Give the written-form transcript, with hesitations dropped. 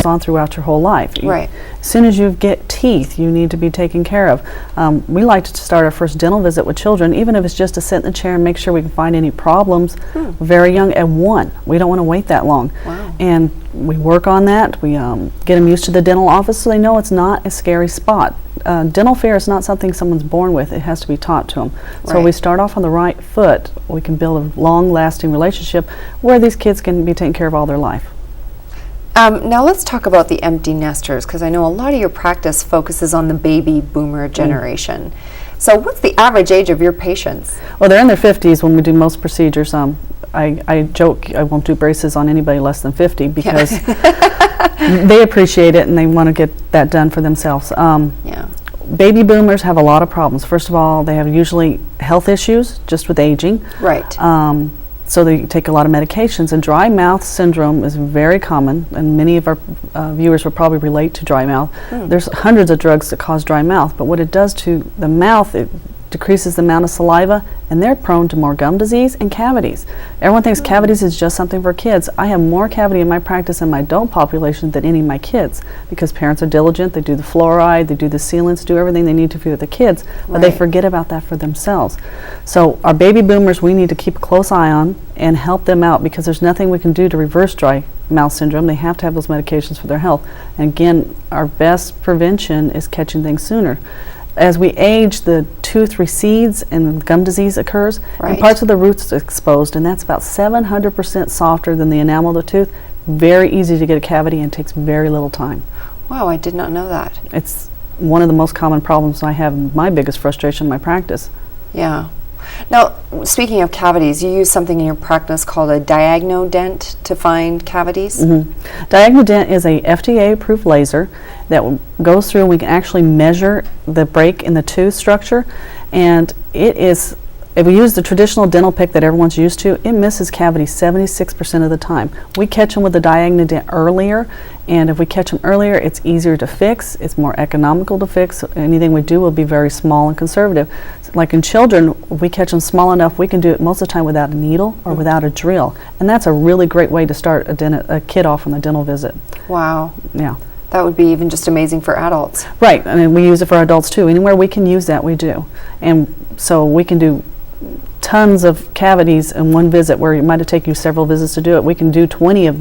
goes on throughout your whole life. Right. As soon as you get teeth, you need to be taken care of. We like to start our first dental visit with children, even if it's just to sit in the chair and make sure we can find any problems very young at 1. We don't want to wait that long. Wow. And we work on that. We get them used to the dental office so they know it's not a scary spot. Dental fear is not something someone's born with. It has to be taught to them. So Right. we start off on the right foot. We can build a long-lasting relationship where these kids can be taken care of all their life. Now let's talk about the empty nesters, because I know a lot of your practice focuses on the baby boomer generation. So what's the average age of your patients? Well, they're in their 50s when we do most procedures. I joke I won't do braces on anybody less than 50 because they appreciate it and they want to get that done for themselves. Yeah. Baby boomers have a lot of problems. First of all, they have usually health issues just with aging. Right. So they take a lot of medications, and dry mouth syndrome is very common, and many of our viewers will probably relate to dry mouth. There's hundreds of drugs that cause dry mouth, but what it does to the mouth, it decreases the amount of saliva, and they're prone to more gum disease and cavities. Everyone thinks cavities is just something for kids. I have more cavity in my practice in my adult population than any of my kids, because parents are diligent, they do the fluoride, they do the sealants, do everything they need to for the kids, but they Right. forget about that for themselves. So our baby boomers, we need to keep a close eye on and help them out, because there's nothing we can do to reverse dry mouth syndrome. They have to have those medications for their health. And again, our best prevention is catching things sooner. As we age, the tooth recedes and gum disease occurs, Right. and parts of the roots are exposed, and that's about 700% softer than the enamel of the tooth. Very easy to get a cavity and takes very little time. Wow, I did not know that. It's one of the most common problems I have, my biggest frustration in my practice. Yeah. Now, speaking of cavities, you use something in your practice called a Diagnodent to find cavities? Diagnodent is a FDA-approved laser that goes through and we can actually measure the break in the tooth structure, and it is, if we use the traditional dental pick that everyone's used to, it misses cavities 76% of the time. We catch them with the Diagnodent earlier, and if we catch them earlier, it's easier to fix, it's more economical to fix. Anything we do will be very small and conservative. Like in children, if we catch them small enough, we can do it most of the time without a needle or without a drill, and that's a really great way to start a kid off on the dental visit. Wow. Yeah. That would be even just amazing for adults. Right, I mean, we use it for adults too. Anywhere we can use that, we do. And so we can do tons of cavities in one visit where it might have taken you several visits to do it. We can do 20 of those